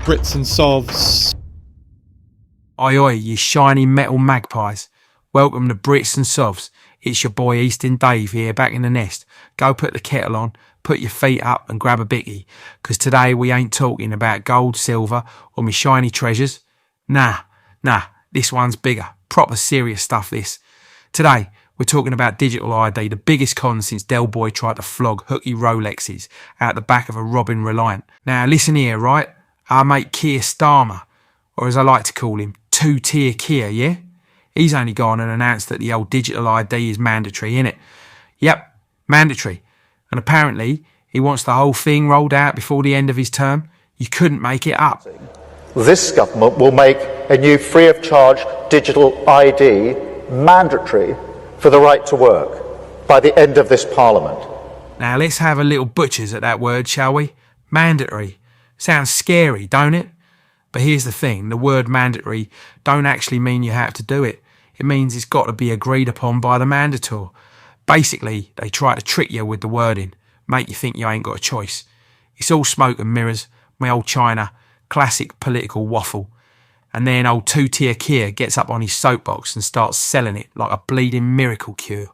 Brits and Sovs. Oi oi, you shiny metal magpies. Welcome to Brits and Sovs. It's your boy Eastend Dave here, back in the nest. Go put the kettle on, put your feet up and grab a biccie, because today we ain't talking about gold, silver or me shiny treasures. Nah, this one's bigger. Proper serious stuff this. Today we're talking about digital ID, the biggest con since Del Boy tried to flog hooky Rolexes out the back of a Robin Reliant. Now listen here, right? Our mate Keir Starmer, or as I like to call him, Two-Tier Kier, yeah? He's only gone and announced that the old digital ID is mandatory, innit? Yep, mandatory. And apparently he wants the whole thing rolled out before the end of his term. You couldn't make it up. This government will make a new free of charge digital ID mandatory for the right to work by the end of this Parliament. Now let's have a little butchers at that word, shall we? Mandatory. Sounds scary, don't it? But here's the thing, the word mandatory don't actually mean you have to do it. It means it's got to be agreed upon by the mandator. Basically, they try to trick you with the wording, make you think you ain't got a choice. It's all smoke and mirrors, my old China, classic political waffle. And then old Two-Tier Kier gets up on his soapbox and starts selling it like a bleeding miracle cure.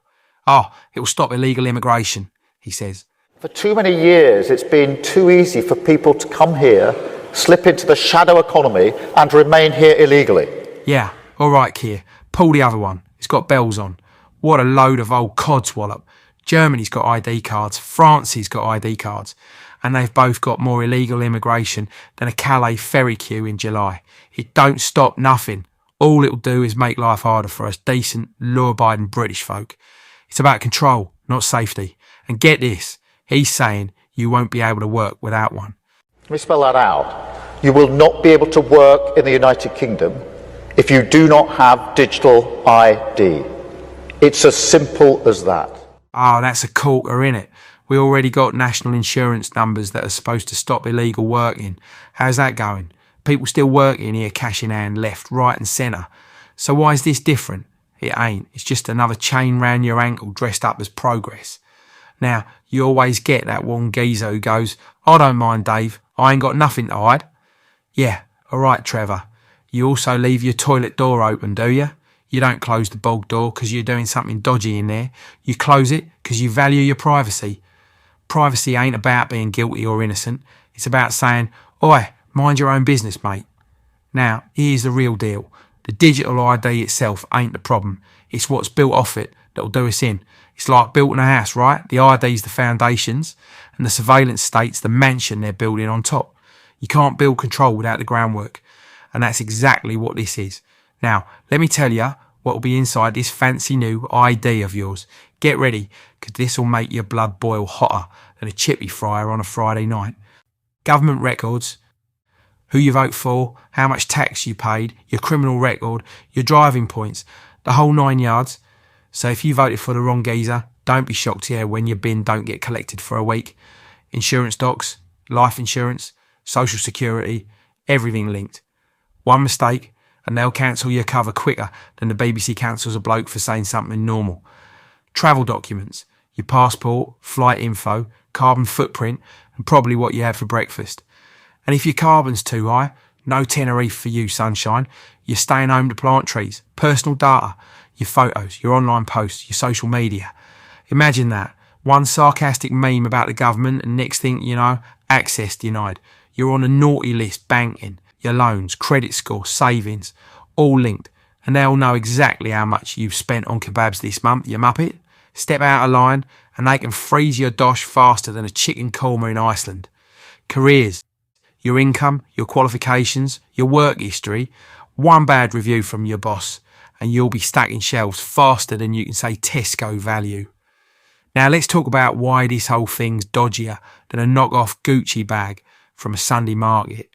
Oh, it will stop illegal immigration, he says. For too many years, it's been too easy for people to come here, slip into the shadow economy and remain here illegally. Yeah, all right, Kier. Pull the other one. It's got bells on. What a load of old codswallop. Germany's got ID cards. France's got ID cards. And they've both got more illegal immigration than a Calais ferry queue in July. It don't stop nothing. All it'll do is make life harder for us decent, law-abiding British folk. It's about control, not safety. And get this, he's saying you won't be able to work without one. Let me spell that out. You will not be able to work in the United Kingdom if you do not have digital ID. It's as simple as that. Oh, that's a corker, innit? We already got national insurance numbers that are supposed to stop illegal working. How's that going? People still working here, cash in hand, left, right and centre. So why is this different? It ain't. It's just another chain round your ankle dressed up as progress. Now, you always get that one geezer who goes, I don't mind, Dave. I ain't got nothing to hide. Yeah, all right, Trevor. You also leave your toilet door open, do you? You don't close the bog door because you're doing something dodgy in there. You close it because you value your privacy. Privacy ain't about being guilty or innocent. It's about saying, oi, mind your own business, mate. Now, here's the real deal. The digital ID itself ain't the problem. It's what's built off it that'll do us in. It's like building a house, right? The ID's the foundations and the surveillance state's the mansion they're building on top. You can't build control without the groundwork. And that's exactly what this is. Now, let me tell you what will be inside this fancy new ID of yours. Get ready, because this will make your blood boil hotter than a chippy fryer on a Friday night. Government records, who you vote for, how much tax you paid, your criminal record, your driving points, the whole 9 yards. So if you voted for the wrong geezer, don't be shocked here when your bin don't get collected for a week. Insurance docs, life insurance, social security, everything linked. One mistake and they'll cancel your cover quicker than the BBC cancels a bloke for saying something normal. Travel documents, your passport, flight info, carbon footprint and probably what you had for breakfast. And if your carbon's too high, no Tenerife for you, sunshine. You're staying home to plant trees, personal data, your photos, your online posts, your social media. Imagine that. One sarcastic meme about the government and next thing you know, access denied. You're on a naughty list, banking, your loans, credit score, savings, all linked. And they'll know exactly how much you've spent on kebabs this month, you muppet. Step out of line and they can freeze your dosh faster than a chicken korma in Iceland. Careers, your income, your qualifications, your work history, one bad review from your boss and you'll be stacking shelves faster than you can say Tesco value. Now let's talk about why this whole thing's dodgier than a knock-off Gucci bag from a Sunday market.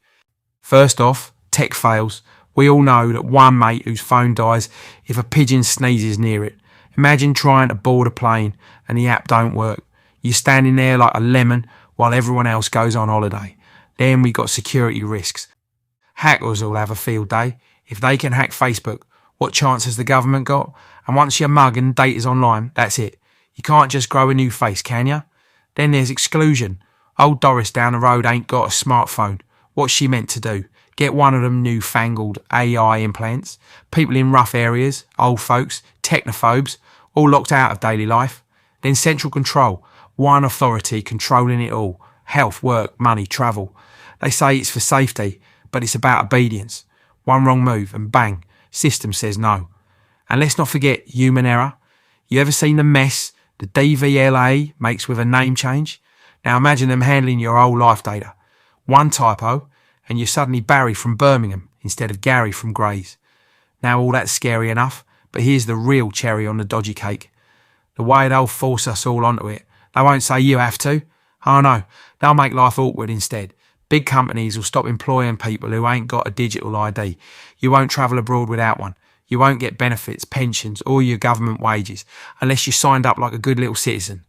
First off, tech fails. We all know that one mate whose phone dies if a pigeon sneezes near it. Imagine trying to board a plane and the app don't work. You're standing there like a lemon while everyone else goes on holiday. Then we got security risks. Hackers will have a field day. If they can hack Facebook, what chance has the government got? And once your mug and data's online, that's it. You can't just grow a new face, can you? Then there's exclusion. Old Doris down the road ain't got a smartphone. What's she meant to do? Get one of them newfangled AI implants? People in rough areas, old folks, technophobes, all locked out of daily life? Then central control, one authority controlling it all. Health, work, money, travel. They say it's for safety, but it's about obedience. One wrong move and bang, system says no. And let's not forget human error. You ever seen the mess the DVLA makes with a name change? Now imagine them handling your whole life data. One typo and you're suddenly Barry from Birmingham instead of Gary from Grays. Now all that's scary enough, but here's the real cherry on the dodgy cake. The way they'll force us all onto it. They won't say you have to. Oh no, they'll make life awkward instead. Big companies will stop employing people who ain't got a digital ID. You won't travel abroad without one. You won't get benefits, pensions, or your government wages unless you signed up like a good little citizen.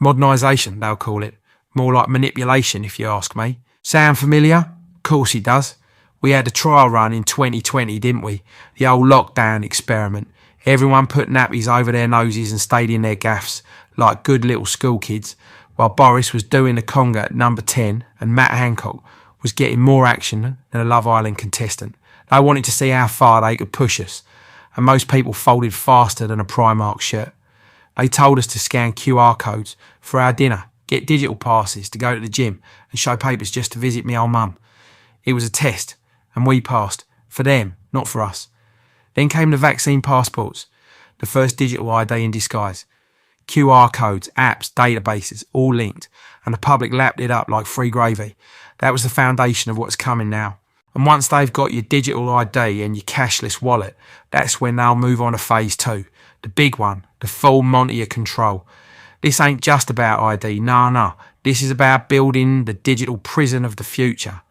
Modernisation, they'll call it. More like manipulation, if you ask me. Sound familiar? Of course it does. We had a trial run in 2020, didn't we? The old lockdown experiment. Everyone put nappies over their noses and stayed in their gaffs like good little school kids, while Boris was doing the conga at number 10 and Matt Hancock was getting more action than a Love Island contestant. They wanted to see how far they could push us, and most people folded faster than a Primark shirt. They told us to scan QR codes for our dinner, get digital passes to go to the gym and show papers just to visit me old mum. It was a test, and we passed. For them, not for us. Then came the vaccine passports, the first digital ID in disguise. QR codes, apps, databases, all linked, and the public lapped it up like free gravy. That was the foundation of what's coming now. And once they've got your digital ID and your cashless wallet, that's when they'll move on to phase 2. The big one, the full Monty of control. This ain't just about ID, no. This is about building the digital prison of the future.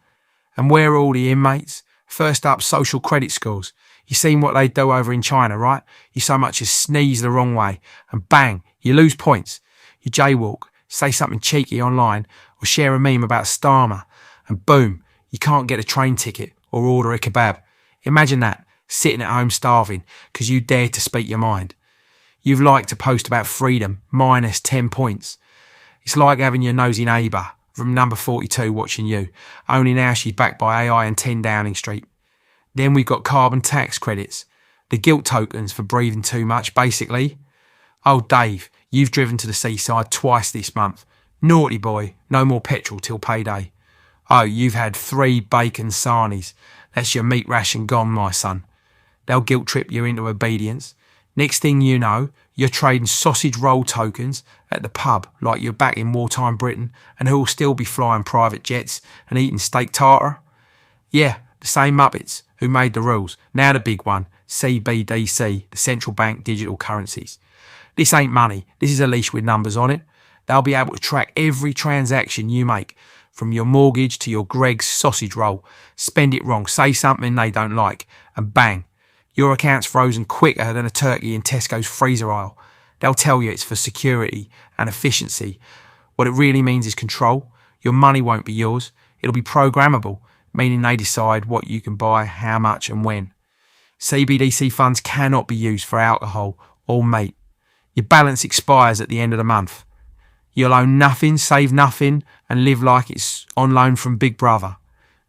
And where are all the inmates? First up, social credit scores. You seen what they do over in China, right? You so much as sneeze the wrong way and bang, you lose points. You jaywalk, say something cheeky online or share a meme about Starmer and boom, you can't get a train ticket or order a kebab. Imagine that, sitting at home starving because you dared to speak your mind. You've liked a post about freedom, minus 10 points. It's like having your nosy neighbour from number 42 watching you, only now she's backed by AI and 10 Downing Street. Then we've got carbon tax credits, the guilt tokens for breathing too much, basically. Oh, Dave, you've driven to the seaside twice this month. Naughty boy, no more petrol till payday. Oh, you've had 3 bacon sarnies. That's your meat ration gone, my son. They'll guilt trip you into obedience. Next thing you know, you're trading sausage roll tokens at the pub like you're back in wartime Britain and who'll still be flying private jets and eating steak tartare. Yeah, the same Muppets who made the rules. Now the big one, CBDC, the central bank digital currencies. This ain't money. This is a leash with numbers on it. They'll be able to track every transaction you make, from your mortgage to your Greg's sausage roll. Spend it wrong, say something they don't like, and bang, your account's frozen quicker than a turkey in Tesco's freezer aisle. They'll tell you it's for security and efficiency. What it really means is control. Your money won't be yours. It'll be programmable, meaning they decide what you can buy, how much and when. CBDC funds cannot be used for alcohol or mate. Your balance expires at the end of the month. You'll own nothing, save nothing, and live like it's on loan from Big Brother.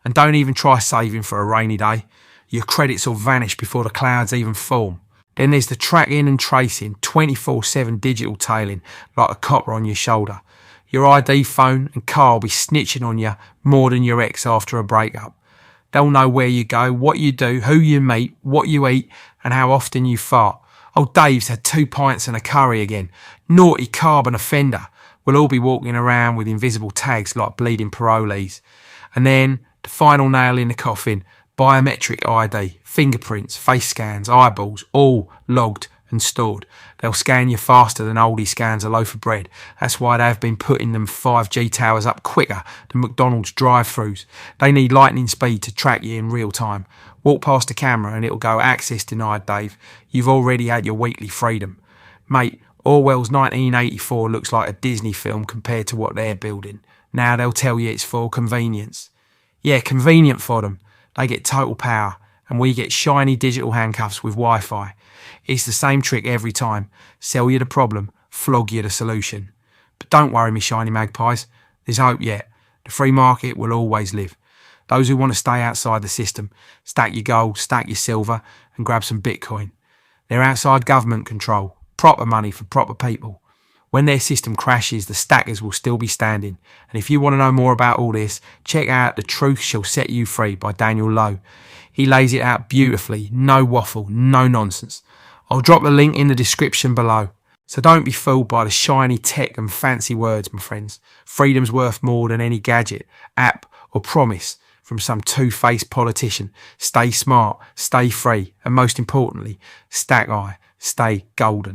And don't even try saving for a rainy day. Your credits will vanish before the clouds even form. Then there's the tracking and tracing, 24/7 digital tailing, like a copper on your shoulder. Your ID, phone and car will be snitching on you more than your ex after a breakup. They'll know where you go, what you do, who you meet, what you eat, and how often you fart. Oh, Dave's had 2 pints and a curry again. Naughty carbon offender. We'll all be walking around with invisible tags like bleeding parolees. And then, the final nail in the coffin, biometric ID, fingerprints, face scans, eyeballs, all logged and stored. They'll scan you faster than Aldi scans a loaf of bread. That's why they've been putting them 5G towers up quicker than McDonald's drive-thrus. They need lightning speed to track you in real time. Walk past the camera and it'll go access denied, Dave. You've already had your weekly freedom. Mate, Orwell's 1984 looks like a Disney film compared to what they're building. Now they'll tell you it's for convenience. Yeah, convenient for them. They get total power, and we get shiny digital handcuffs with Wi-Fi. It's the same trick every time. Sell you the problem, flog you the solution. But don't worry, me shiny magpies. There's hope yet. The free market will always live. Those who want to stay outside the system, stack your gold, stack your silver, and grab some Bitcoin. They're outside government control, proper money for proper people. When their system crashes, the stackers will still be standing. And if you want to know more about all this, check out The Truth Shall Set You Free by Daniel Lowe. He lays it out beautifully, no waffle, no nonsense. I'll drop the link in the description below. So don't be fooled by the shiny tech and fancy words, my friends. Freedom's worth more than any gadget, app or promise from some two-faced politician. Stay smart, stay free, and most importantly, stack high, stay golden.